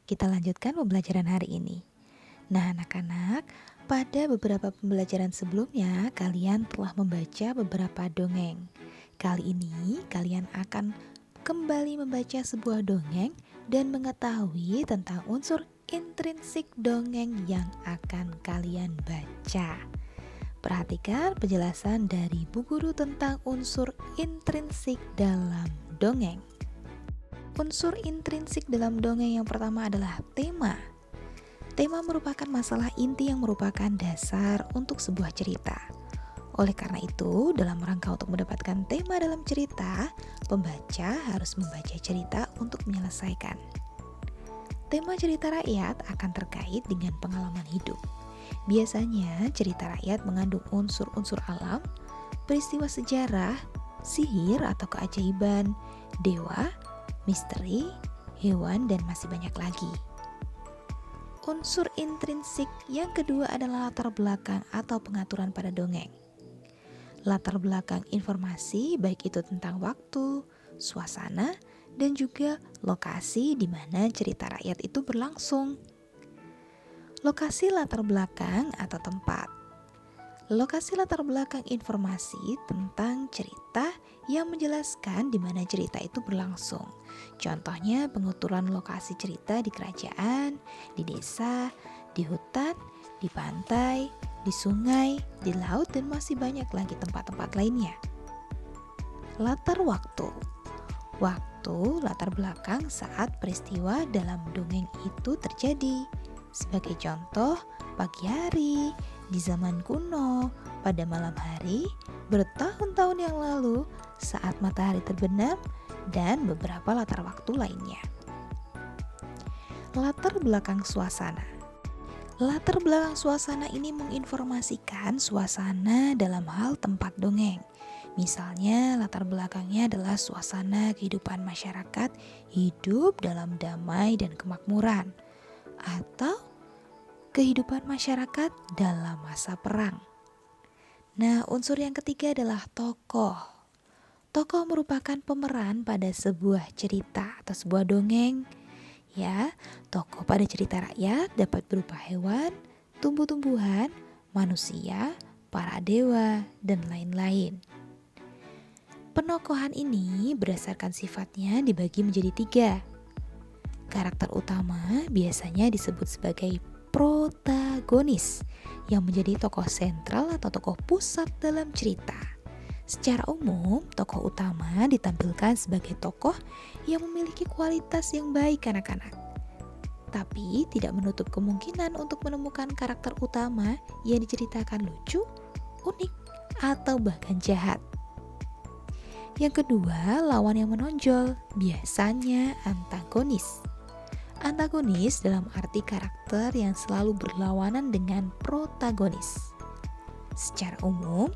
kita lanjutkan pembelajaran hari ini. Nah, anak-anak, pada beberapa pembelajaran sebelumnya kalian telah membaca beberapa dongeng. Kali ini kalian akan kembali membaca sebuah dongeng dan mengetahui tentang unsur intrinsik dongeng yang akan kalian baca. Perhatikan penjelasan dari Bu Guru tentang unsur intrinsik dalam dongeng. Unsur intrinsik dalam dongeng yang pertama adalah tema. Tema merupakan masalah inti yang merupakan dasar untuk sebuah cerita. Oleh karena itu, dalam rangka untuk mendapatkan tema dalam cerita, pembaca harus membaca cerita untuk menyelesaikan. Tema cerita rakyat akan terkait dengan pengalaman hidup. Biasanya cerita rakyat mengandung unsur-unsur alam, peristiwa sejarah, sihir atau keajaiban, dewa, misteri, hewan, dan masih banyak lagi. Unsur intrinsik yang kedua adalah latar belakang atau pengaturan pada dongeng. Latar belakang informasi baik itu tentang waktu, suasana, dan juga lokasi di mana cerita rakyat itu berlangsung. Lokasi latar belakang atau tempat. Lokasi latar belakang informasi tentang cerita yang menjelaskan di mana cerita itu berlangsung. Contohnya penguturan lokasi cerita di kerajaan, di desa, di hutan, di pantai, di sungai, di laut, dan masih banyak lagi tempat-tempat lainnya. Latar waktu. Waktu latar belakang saat peristiwa dalam dongeng itu terjadi. Sebagai contoh, pagi hari, di zaman kuno, pada malam hari, bertahun-tahun yang lalu, saat matahari terbenam, dan beberapa latar waktu lainnya. Latar belakang suasana. Latar belakang suasana ini menginformasikan suasana dalam hal tempat dongeng. Misalnya, latar belakangnya adalah suasana kehidupan masyarakat hidup dalam damai dan kemakmuran, atau kehidupan masyarakat dalam masa perang. Nah, unsur yang ketiga adalah tokoh. Tokoh merupakan pemeran pada sebuah cerita atau sebuah dongeng. Ya, tokoh pada cerita rakyat dapat berupa hewan, tumbuh-tumbuhan, manusia, para dewa, dan lain-lain. Penokohan ini berdasarkan sifatnya dibagi menjadi 3. Karakter utama biasanya disebut sebagai protagonis yang menjadi tokoh sentral atau tokoh pusat dalam cerita. Secara umum, tokoh utama ditampilkan sebagai tokoh yang memiliki kualitas yang baik anak-anak. Tapi tidak menutup kemungkinan untuk menemukan karakter utama yang diceritakan lucu, unik, atau bahkan jahat. Yang kedua, lawan yang menonjol, biasanya antagonis. Antagonis dalam arti karakter yang selalu berlawanan dengan protagonis. Secara umum,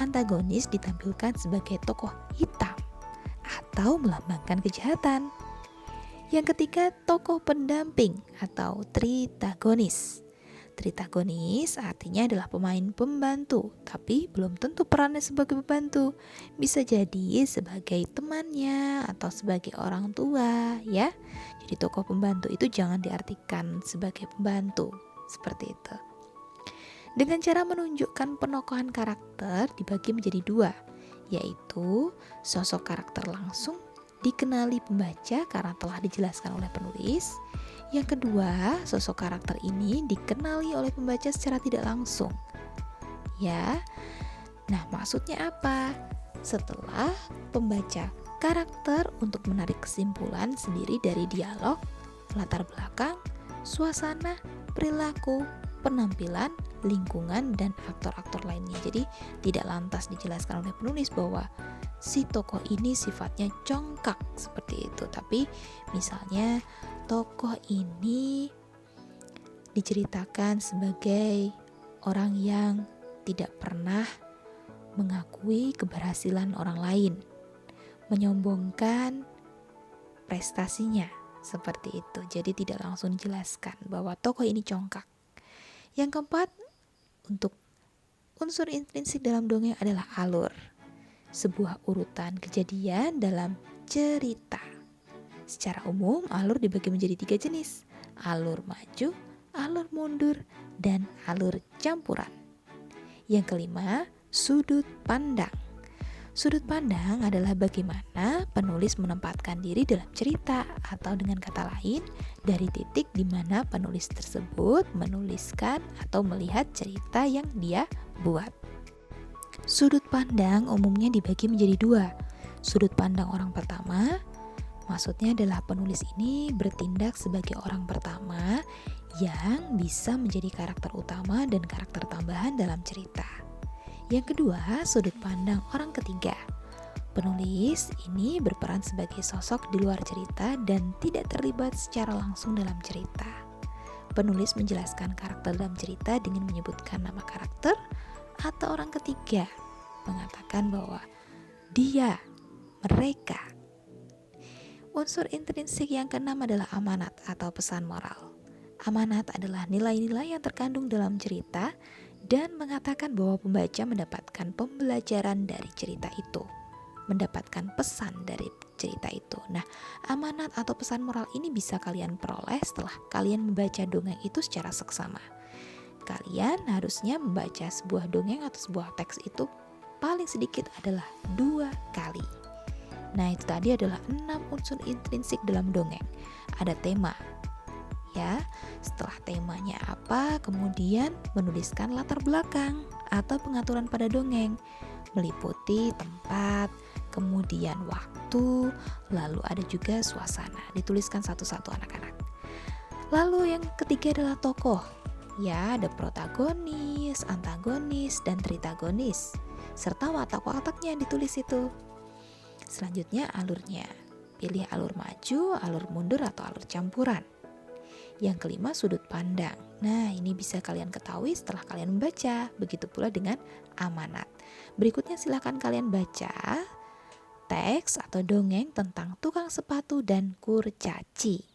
antagonis ditampilkan sebagai tokoh hitam atau melambangkan kejahatan. Yang ketiga, tokoh pendamping atau tritagonis. Tritagonis artinya adalah pemain pembantu, tapi belum tentu perannya sebagai pembantu. Bisa jadi sebagai temannya atau sebagai orang tua, ya. Jadi tokoh pembantu itu jangan diartikan sebagai pembantu, seperti itu. Dengan cara menunjukkan penokohan karakter dibagi menjadi 2, yaitu sosok karakter langsung dikenali pembaca karena telah dijelaskan oleh penulis. Yang kedua, sosok karakter ini dikenali oleh pembaca secara tidak langsung. Ya. Nah, maksudnya apa? Setelah pembaca karakter untuk menarik kesimpulan sendiri dari dialog, latar belakang, suasana, perilaku, penampilan, lingkungan, dan aktor-aktor lainnya. Jadi tidak lantas dijelaskan oleh penulis bahwa si tokoh ini sifatnya congkak seperti itu, tapi misalnya tokoh ini diceritakan sebagai orang yang tidak pernah mengakui keberhasilan orang lain, menyombongkan prestasinya, seperti itu. Jadi tidak langsung dijelaskan bahwa tokoh ini congkak. Yang keempat, untuk unsur intrinsik dalam dongeng adalah alur, sebuah urutan kejadian dalam cerita. Secara umum, alur dibagi menjadi 3 jenis. alur maju, alur mundur, dan alur campuran. Yang kelima, sudut pandang. Sudut pandang adalah bagaimana penulis menempatkan diri dalam cerita, atau dengan kata lain, dari titik di mana penulis tersebut menuliskan atau melihat cerita yang dia buat. Sudut pandang umumnya dibagi menjadi dua. Sudut pandang orang pertama, maksudnya adalah penulis ini bertindak sebagai orang pertama yang bisa menjadi karakter utama dan karakter tambahan dalam cerita. Yang kedua, sudut pandang orang ketiga. Penulis ini berperan sebagai sosok di luar cerita dan tidak terlibat secara langsung dalam cerita. Penulis menjelaskan karakter dalam cerita dengan menyebutkan nama karakter atau orang ketiga, mengatakan bahwa dia, mereka. Unsur intrinsik yang keenam adalah amanat atau pesan moral. Amanat adalah nilai-nilai yang terkandung dalam cerita dan mengatakan bahwa pembaca mendapatkan pembelajaran dari cerita itu, mendapatkan pesan dari cerita itu. Nah, amanat atau pesan moral ini bisa kalian peroleh setelah kalian membaca dongeng itu secara seksama. Kalian harusnya membaca sebuah dongeng atau sebuah teks itu paling sedikit adalah 2 kali. Nah, itu tadi adalah 6 unsur intrinsik dalam dongeng. Ada tema, ya. Setelah temanya apa, kemudian menuliskan latar belakang atau pengaturan pada dongeng, meliputi tempat, kemudian waktu, lalu ada juga suasana. Dituliskan satu-satu anak-anak. Lalu yang ketiga adalah tokoh. Ya, ada protagonis, antagonis, dan tritagonis, serta watak-wataknya yang ditulis itu. Selanjutnya alurnya. Pilih alur maju, alur mundur, atau alur campuran. Yang kelima, sudut pandang. Nah, ini bisa kalian ketahui setelah kalian membaca. Begitu pula dengan amanat. Berikutnya silakan kalian baca teks atau dongeng tentang tukang sepatu dan kurcaci.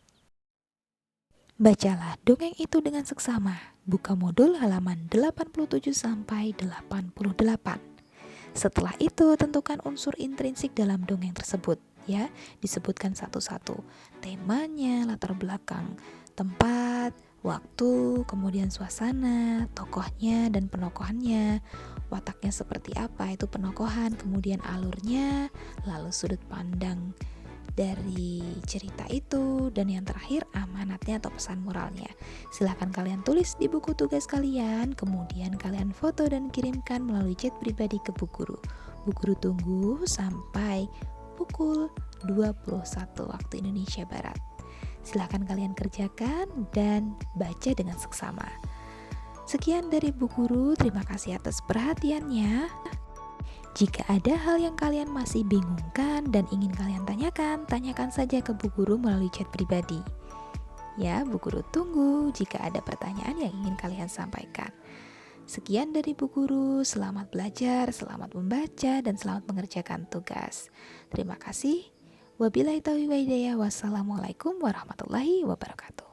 Bacalah dongeng itu dengan seksama. Buka modul halaman 87 sampai 88. Setelah itu, tentukan unsur intrinsik dalam dongeng tersebut. Ya, disebutkan satu-satu. Temanya, latar belakang, tempat, waktu, kemudian suasana, tokohnya dan penokohannya, wataknya seperti apa, itu penokohan, kemudian alurnya, lalu sudut pandang dari cerita itu, dan yang terakhir amanatnya atau pesan moralnya. Silahkan kalian tulis di buku tugas kalian, kemudian kalian foto dan kirimkan melalui chat pribadi ke Bu Guru. Bu Guru tunggu sampai pukul 21 waktu Indonesia Barat. Silahkan kalian kerjakan dan baca dengan seksama. Sekian dari Bu Guru, terima kasih atas perhatiannya. Jika ada hal yang kalian masih bingungkan dan ingin kalian tanyakan, tanyakan saja ke Bu Guru melalui chat pribadi. Ya, Bu Guru tunggu jika ada pertanyaan yang ingin kalian sampaikan. Sekian dari Bu Guru, selamat belajar, selamat membaca, dan selamat mengerjakan tugas. Terima kasih. Wabillahi taufiq wal hidayah. Wassalamualaikum warahmatullahi wabarakatuh.